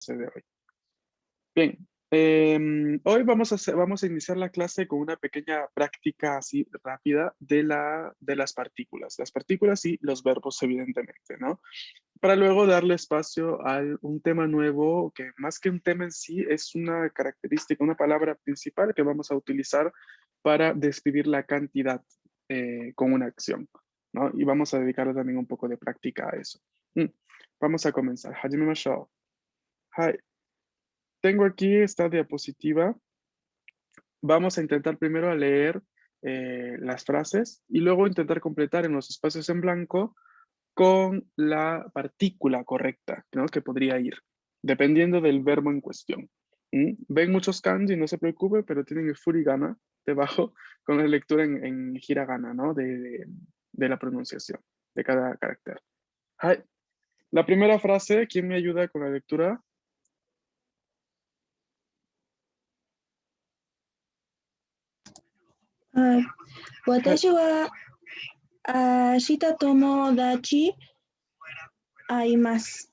clase de hoy. Bien, hoy vamos a iniciar la clase con una pequeña práctica así rápida de las partículas y los verbos evidentemente, ¿no? Para luego darle espacio a un tema nuevo que más que un tema en sí es una característica, una palabra principal que vamos a utilizar para describir la cantidad con una acción, ¿no? Y vamos a dedicarle también un poco de práctica a eso. Mm, Vamos a comenzar. Hajimemashou. Hi. Tengo aquí esta diapositiva. Vamos a intentar primero a leer las frases y luego intentar completar en los espacios en blanco con la partícula correcta, ¿no? Que podría ir, dependiendo del verbo en cuestión. Ven muchos kanji, no se preocupe, pero tienen el furigana debajo con la lectura en hiragana, ¿no? De la pronunciación de cada carácter. Hai. La primera frase, ¿quién me ayuda con la lectura? はい。はい。私は明日友達会います。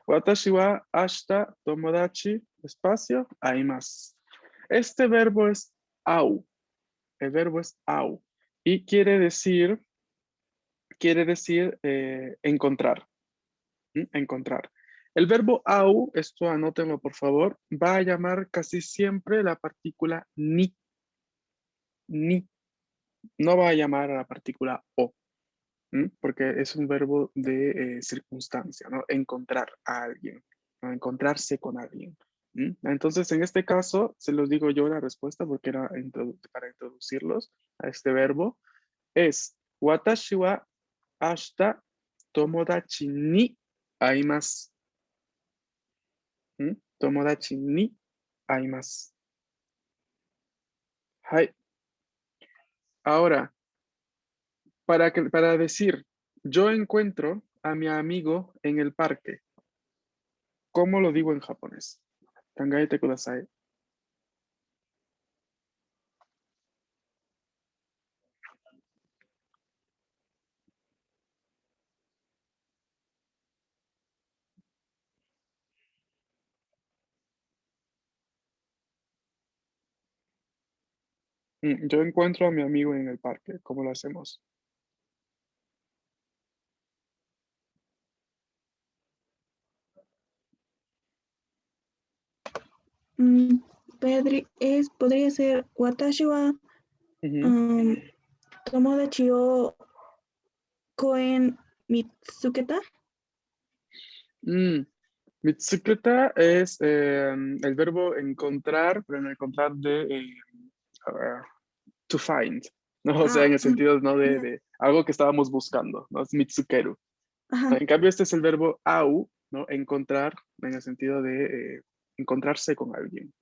Watashi wa ashita tomodachi, espacio, aimasu. Este verbo es au. El verbo es au. Y quiere decir encontrar. Encontrar. El verbo au, esto anótenlo por favor, va a llamar casi siempre la partícula ni. Ni. No va a llamar a la partícula o. Porque es un verbo de circunstancia, ¿no? Encontrar a alguien, ¿no? Encontrarse con alguien. Entonces, en este caso, se los digo yo la respuesta porque era para introducirlos a este verbo, es Watashi wa ashita tomodachi ni aimasu. Tomodachi ni aimasu. Hai. Ahora, para decir, yo encuentro a mi amigo en el parque. ¿Cómo lo digo en japonés? Kangaete kudasai. Yo encuentro a mi amigo en el parque. ¿Cómo lo hacemos? Podría ser 私は、Ujú. 友達を公園見つけた。Mm, Mitsuketa es el verbo encontrar, pero en encontrar uh, to find, ¿no? O sea, en el sentido, ¿no? de algo que estábamos buscando, ¿no? Es mitsukeru. Ajá. En cambio, este es el verbo au, ¿no? Encontrar, en el sentido de encontrarse con alguien.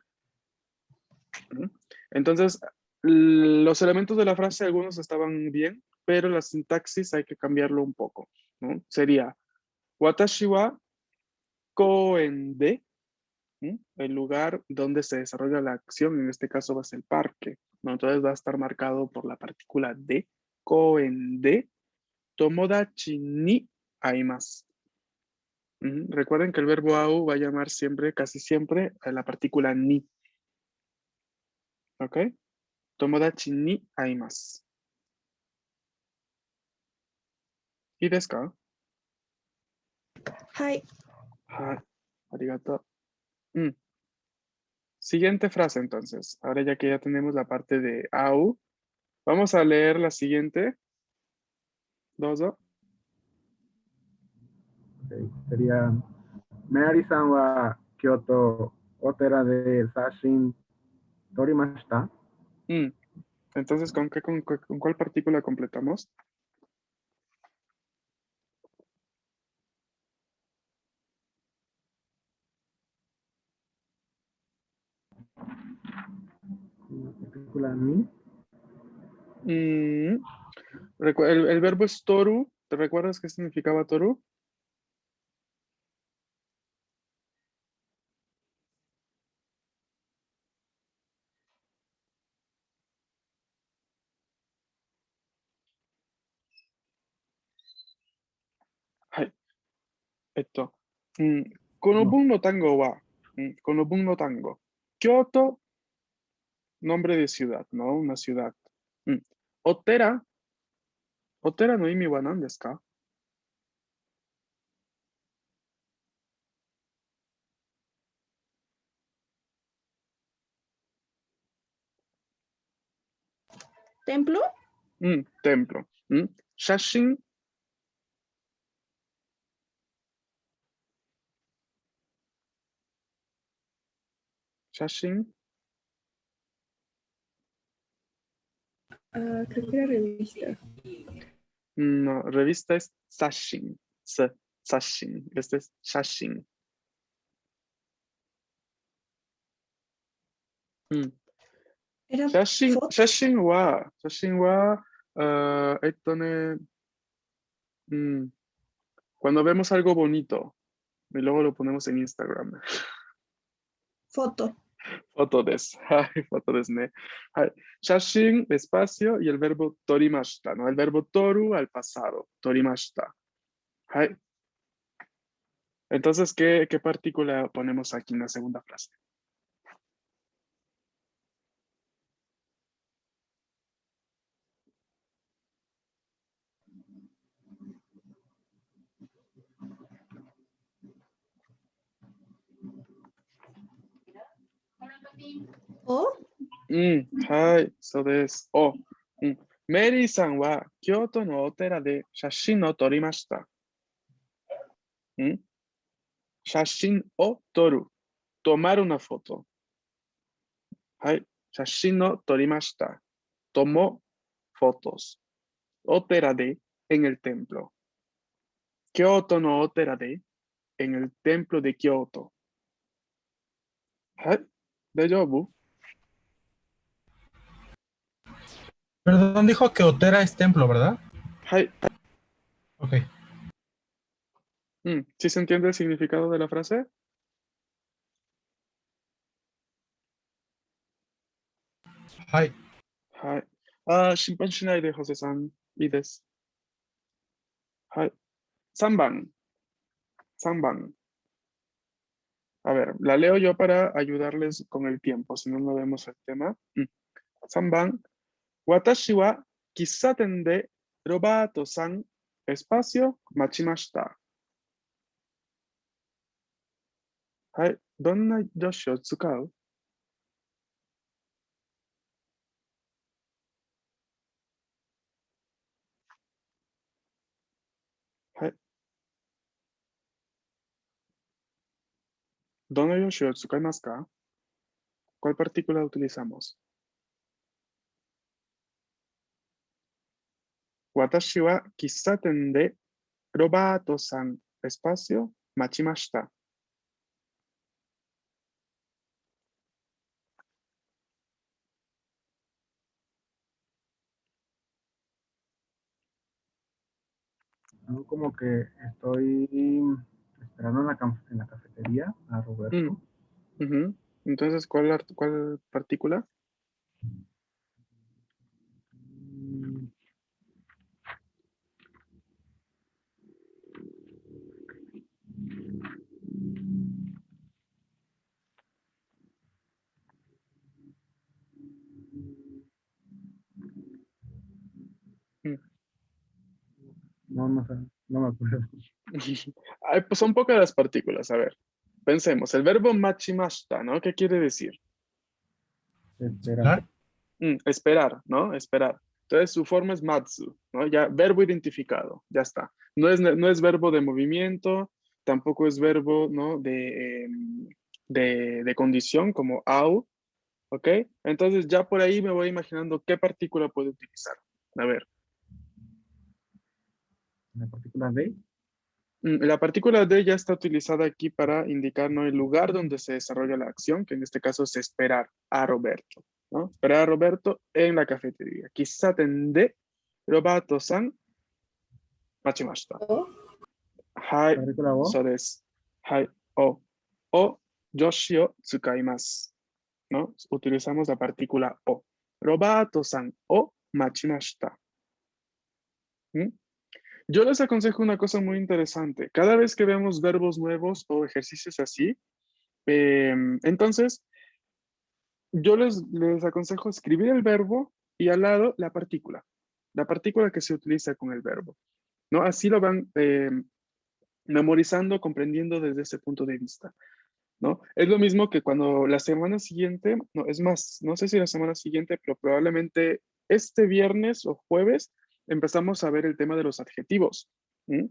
Entonces, los elementos de la frase, algunos estaban bien, pero la sintaxis hay que cambiarlo un poco, ¿no? Sería, Watashi wa koen de, el lugar donde se desarrolla la acción, en este caso va a ser el parque, ¿no? Entonces va a estar marcado por la partícula de, koen de, tomodachi ni aimasu. Recuerden que el verbo au va a llamar siempre, casi siempre, a la partícula ni, ¿ok? Tomodachi ni aimasu. ¿Y desu ka? はい。はい。Arigato. Mm. Siguiente frase entonces. Ahora ya que ya tenemos la parte de au, vamos a leer la siguiente. Dozo. Ok, sería, Meari-san wa Kyoto Otera de Sashin Torimashita. Mm. Entonces, ¿con cuál partícula completamos? Película ni. Mm. El verbo es toru. ¿Te recuerdas qué significaba toru? Hai. Esto. Konobun no tango wa. Konobun no tango. Kyoto, nombre de ciudad, ¿no? Una ciudad. Otera. Otera no imi wa nan desu ka? ¿Templo? Templo. Shashin. Shashin. Creo que era revista. No, revista es Sashin. Sashin. Este es Shashin. Era Shashin, foto. shashin wa, cuando vemos algo bonito y luego lo ponemos en Instagram. Foto. Foto desu. Foto desu ne. Shashin, espacio, y el verbo torimashita, ¿no? El verbo toru al pasado. Torimashita. Entonces, ¿qué partícula ponemos aquí en la segunda frase? ¿O? So desu. O. Mary-san wa Kyoto no otera de shashin o torimashita. Shashin o toru. Tomar una foto. Shashin no torimashita. Tomó fotos. Otera de, en el templo. Kyoto no otera de, en el templo de Kyoto. ¿Daijoubu? Perdón, dijo que Otera es templo, ¿verdad? Ok. ¿Sí se entiende el significado de la frase? Hi. Shimpan shinai de Jose-san. Y des. 3番。3番。A ver, la leo yo para ayudarles con el tiempo, si no, no vemos el tema. 3番。私は喫茶店でロバートさん、espacio、待ちました。どんな助詞を使う？どの助詞を使いますか？ ¿Cuál partícula utilizamos? 私は喫茶店でロバートさん、espacio、待ちました。Como que estoy esperando en la cafetería a Roberto. Entonces, ¿cuál partícula? No sé, no me acuerdo. Pues son pocas las partículas, a ver. Pensemos, el verbo machimashita, ¿no? ¿Qué quiere decir? Esperar. Esperar, ¿no? Esperar. Entonces su forma es matsu, ¿no? Ya, verbo identificado, ya está. No es verbo de movimiento, tampoco es verbo, ¿no? De condición como au, ¿ok? Entonces ya por ahí me voy imaginando qué partícula puedo utilizar. A ver. La partícula de. La partícula de ya está utilizada aquí para indicarnos el lugar donde se desarrolla la acción, que en este caso es esperar a Roberto, ¿no? Esperar a Roberto en la cafetería. Kissaten de Roberto-san machimashita. Hai, Partícula o. so desu. Hai, o, yoshi o tsukaimasu, ¿no? Utilizamos la partícula o. Roberto-san o machimashita. Yo les aconsejo una cosa muy interesante. Cada vez que veamos verbos nuevos o ejercicios así, entonces yo les aconsejo escribir el verbo y al lado la partícula que se utiliza con el verbo, ¿no? Así lo van memorizando, comprendiendo desde ese punto de vista, ¿no? Es lo mismo que cuando la semana siguiente, no, es más, no sé si la semana siguiente, pero probablemente este viernes o jueves empezamos a ver el tema de los adjetivos. ¿Mm?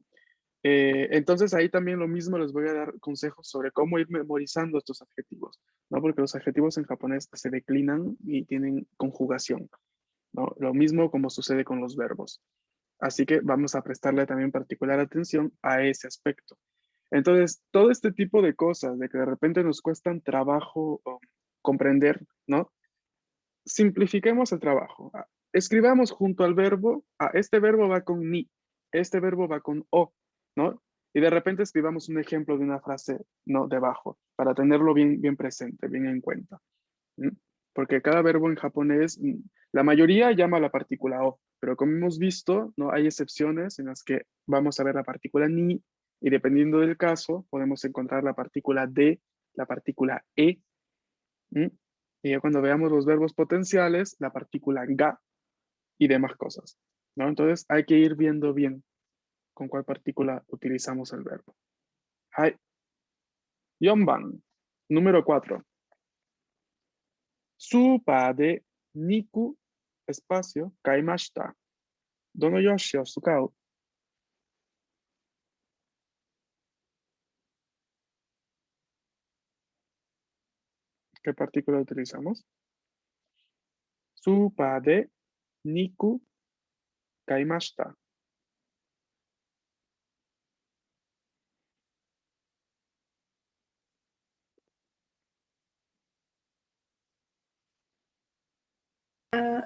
Entonces ahí también lo mismo les voy a dar consejos sobre cómo ir memorizando estos adjetivos, ¿no? Porque los adjetivos en japonés se declinan y tienen conjugación, ¿no? Lo mismo como sucede con los verbos. Así que vamos a prestarle también particular atención a ese aspecto. Entonces, todo este tipo de cosas, de que de repente nos cuestan trabajo comprender, ¿no? Simplifiquemos el trabajo. Escribamos junto al verbo, este verbo va con ni, este verbo va con o, ¿no? Y de repente escribamos un ejemplo de una frase, ¿no? Debajo, para tenerlo bien, bien presente, bien en cuenta. ¿Mm? Porque cada verbo en japonés, la mayoría llama la partícula o, pero como hemos visto, ¿no? Hay excepciones en las que vamos a ver la partícula ni, y dependiendo del caso, podemos encontrar la partícula de, la partícula e, ¿Mm? Y ya cuando veamos los verbos potenciales, la partícula ga y demás cosas, ¿no? Entonces hay que ir viendo bien con cuál partícula utilizamos el verbo. Hai. 4番、número 4. スーパーで肉、espacio, 買いました。どの用紙を使う? ¿Qué partícula utilizamos? スーパーで肉、買いました。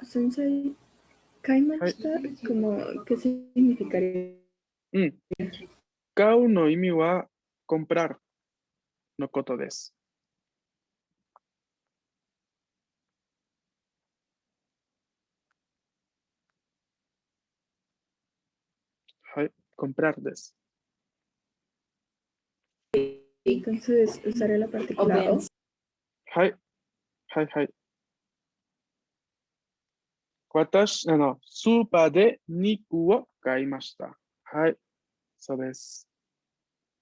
Sensei, kaimashita, como, ¿qué significaría? 買うの意味は comprar のことです。はい、comprar です。Entonces, usaré la partícula o. はい、はいはい。私、スーパーで肉を買いました。はい、そうです。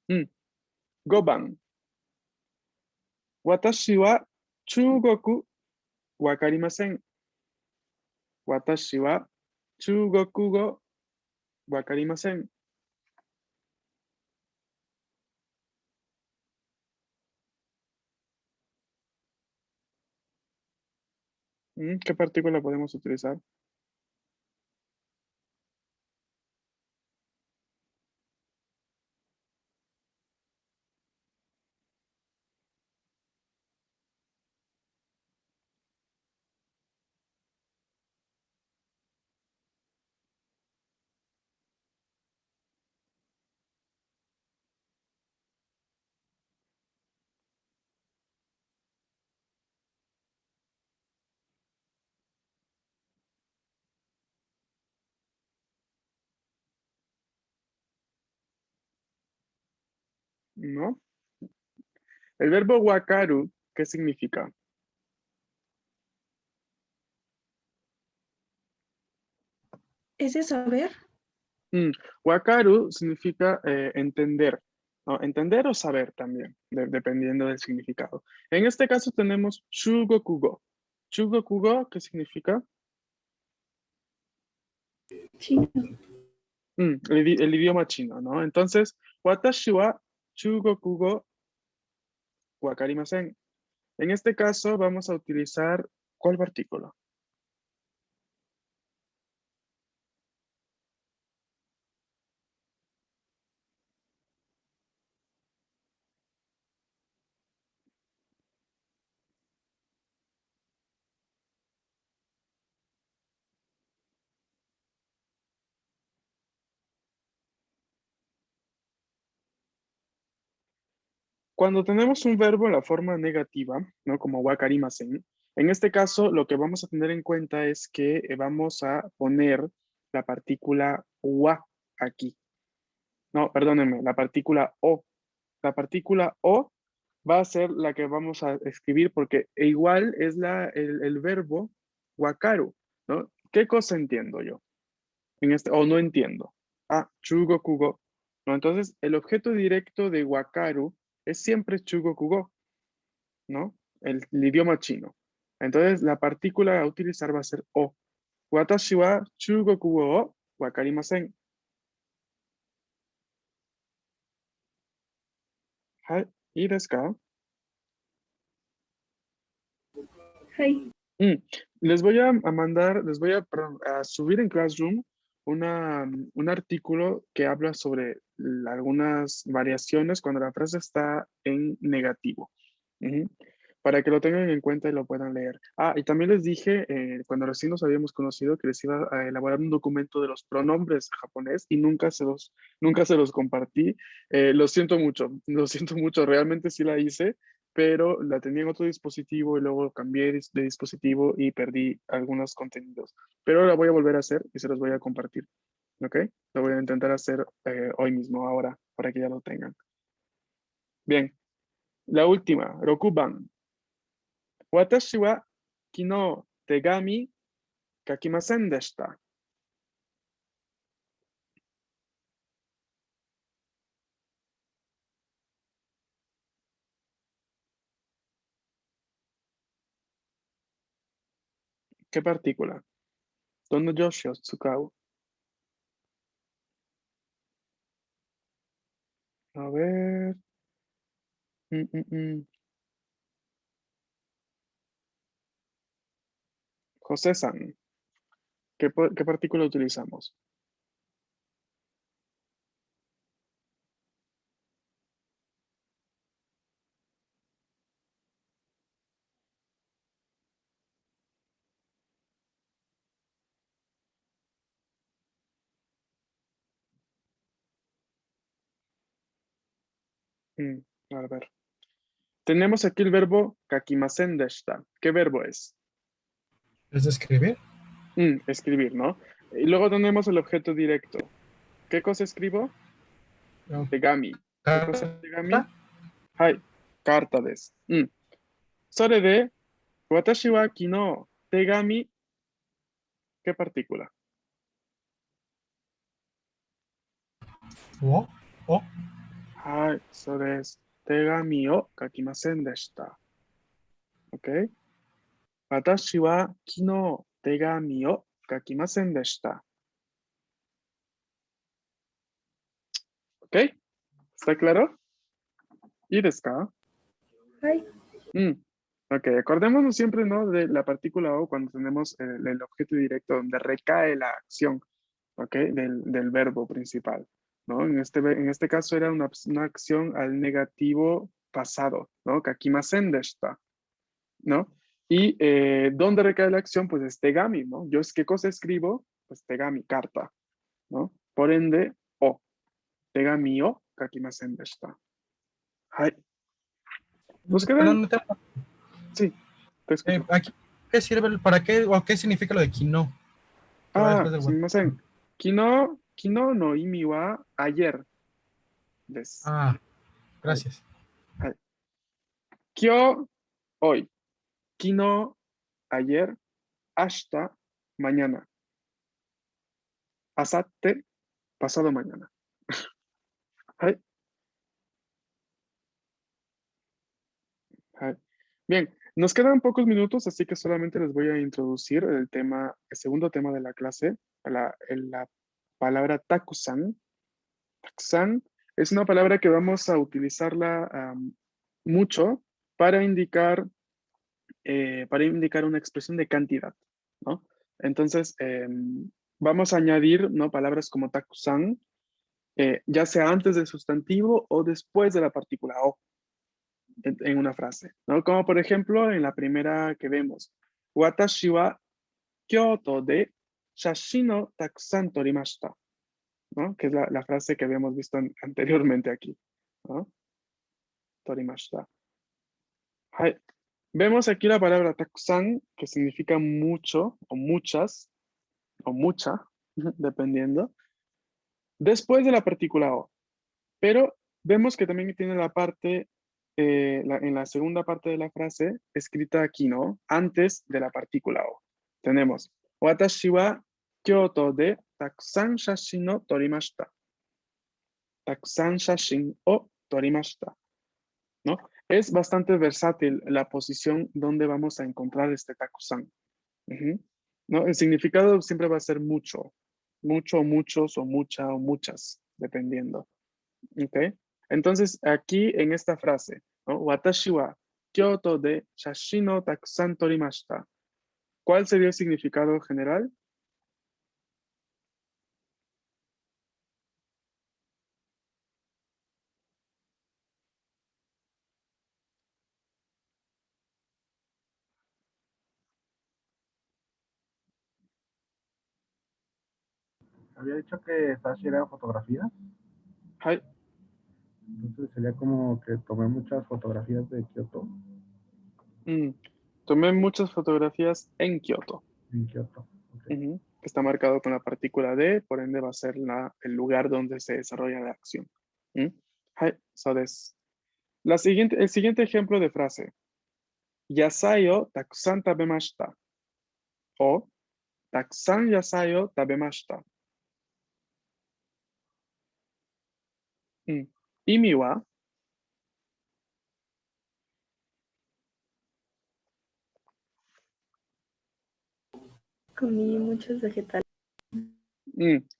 5番。私は中国わかりません。私は中国語わかりません。¿Qué partícula podemos utilizar? ¿No? El verbo wakaru, ¿qué significa? ¿Es de saber? Wakaru significa entender, ¿no? Entender o saber también, dependiendo del significado. En este caso tenemos shugokugo. Shugokugo, ¿qué significa? Chino. El idioma chino, ¿no? Entonces, watashi wa shugokugo wakarimasen. En este caso vamos a utilizar, ¿cuál partícula? Cuando tenemos un verbo en la forma negativa, ¿no? Como wakarimasen, en este caso lo que vamos a tener en cuenta es que vamos a poner la partícula wa aquí, No, perdónenme, la partícula O. La partícula O va a ser la que vamos a escribir porque igual es el verbo wakaru, ¿no? ¿Qué cosa entiendo yo? O no entiendo. Ah, chugokugo. ¿No? Entonces, el objeto directo de wakaru es siempre chugokugo, ¿no? El idioma chino. Entonces, la partícula a utilizar va a ser O. Watashi wa chugokugo o wakarimasen. Hai, ¿y desu ka? Hi. Les voy a mandar, perdón, a subir en Classroom un artículo que habla sobre algunas variaciones cuando la frase está en negativo. Ujú. Para que lo tengan en cuenta y lo puedan leer. Ah, y también les dije, cuando recién nos habíamos conocido, que les iba a elaborar un documento de los pronombres japonés y nunca se los compartí. Lo siento mucho, realmente sí la hice, pero la tenía en otro dispositivo y luego cambié de dispositivo y perdí algunos contenidos. Pero la voy a volver a hacer y se los voy a compartir. ¿Ok? Lo voy a intentar hacer hoy mismo, ahora, para que ya lo tengan. Bien, la última, Rokuban. Watashi wa kino tegami kakimasen deshita. ¿Qué partícula? ¿Dónde Yoshi o Tsukau? A ver. Mm, mm, mm. José-san, ¿qué partícula utilizamos? Mm, a ver. Tenemos aquí el verbo kakimasen deshita. ¿Qué verbo es? ¿Es de escribir? Escribir, ¿no? Y luego tenemos el objeto directo. ¿Qué cosa escribo? No. Tegami. ¿Qué cosa es tegami? ¿Carta? Hai, carta desu. それで、私は昨日、手紙、¿qué partícula? ¿O? ¿O? はい、そうです。手紙を書きませんでした。OK? 私は昨日、手紙を書きませんでした。OK? ¿Está claro? ¿Y desu ka? Hi. Ok, acordémonos siempre, ¿no? De la partícula O cuando tenemos el objeto directo donde recae la acción, ¿ok? Del verbo principal, ¿no? En este caso era una acción al negativo pasado, ¿no? Kakimasen deshita, ¿no? Y ¿dónde recae la acción? Pues es tegami, ¿no? ¿Qué cosa escribo? Pues tegami, carta, ¿no? Por ende, O. Tegami o kakimasen deshita. Hai. Nos quedan, Perdón, no sí, te escucho. aquí, ¿qué sirve? ¿Para qué? ¿O qué significa lo de kino? Que va Ah, después de bueno. sumimasen. Kino no imi wa ayer desu. Ah, Hai, gracias. hai. Kyo, hoy. Kino, ayer. Ashita, mañana. Asatte, pasado mañana. Hai, hai. Bien, nos quedan pocos minutos, así que solamente les voy a introducir el segundo tema de la clase, la palabra takusan. Takusan es una palabra que vamos a utilizarla mucho para indicar una expresión de cantidad, ¿no? Entonces, vamos a añadir, ¿no? Palabras como takusan, ya sea antes del sustantivo o después de la partícula o en una frase, ¿no? Como por ejemplo en la primera que vemos, Watashi wa Kyoto de shashin o takusan torimashita, ¿no? Que es la frase que habíamos visto anteriormente aquí, ¿no? Torimashita. Hai. Vemos aquí la palabra takusan, que significa mucho o muchas o mucha, dependiendo, después de la partícula o. Pero vemos que también tiene la parte, en la segunda parte de la frase, escrita aquí, ¿no? Antes de la partícula o. Tenemos, Watashi wa Kyoto de takusan shashin o torimashita. Takusan shashin o torimashita. ¿No? Es bastante versátil la posición donde vamos a encontrar este takusan. ¿No? El significado siempre va a ser mucho, mucho, muchos o mucha o muchas, dependiendo. ¿Ok? Entonces, aquí en esta frase, ¿no? Watashi wa Kyoto de shashin o takusan torimashita. ¿Cuál sería el significado general? Había dicho que Sashi era fotografía, Hai. entonces sería como que tomé muchas fotografías de Kioto, Tomé muchas fotografías en Kioto. en Kioto. Okay. Que está marcado con la partícula D, por ende va a ser el lugar donde se desarrolla la acción. Hai, so desu. El siguiente ejemplo de frase. Yasai o takusan tabemashita. O takusan yasai o tabemashita. 意味は Comí muchos vegetales.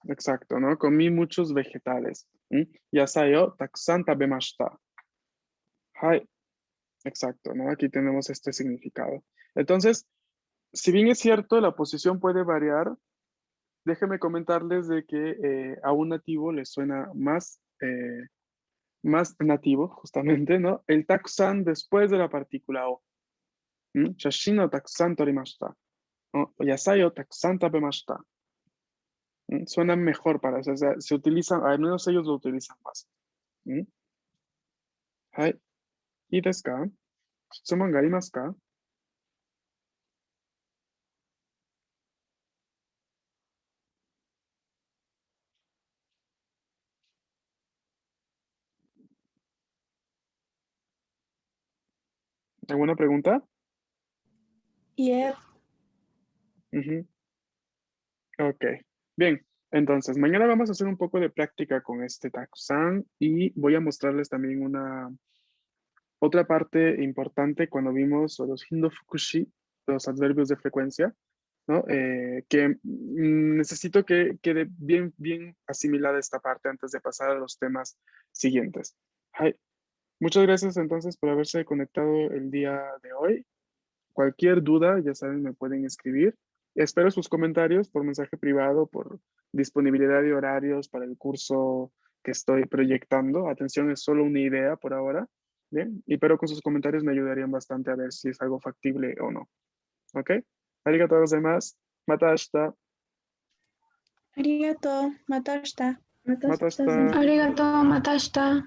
Exacto, ¿no? Comí muchos vegetales. Yasai o takusan tabemashita. Hai. Exacto, ¿no? Aquí tenemos este significado. Entonces, si bien es cierto, la posición puede variar, déjenme comentarles de que a un nativo le suena más, más nativo, justamente, ¿no? El takusan después de la partícula o. Shashin o takusan torimashita. ¿No? Yasai o takusan tabemashita. Suena mejor para eso, o sea, se utilizan, al menos ellos lo utilizan más. Hai. ¿Y desu ka? ¿Shitsumon ga arimasu ka? ¿Alguna pregunta? Yep. Ok, bien. Entonces, mañana vamos a hacer un poco de práctica con este takusan y voy a mostrarles también otra parte importante cuando vimos los hindo fukushi, los adverbios de frecuencia, ¿no? Que necesito que quede bien, bien asimilada esta parte antes de pasar a los temas siguientes. Hai. Muchas gracias entonces por haberse conectado el día de hoy. Cualquier duda, ya saben, me pueden escribir. Espero sus comentarios por mensaje privado, por disponibilidad de horarios para el curso que estoy proyectando. Atención, es solo una idea por ahora. Bien, y pero con sus comentarios me ayudarían bastante a ver si es algo factible o no. ¿Ok? Arigatou gozaimasu. Mata ashita. Arigato. Matashita. Mata ashita. Arigato, matashita.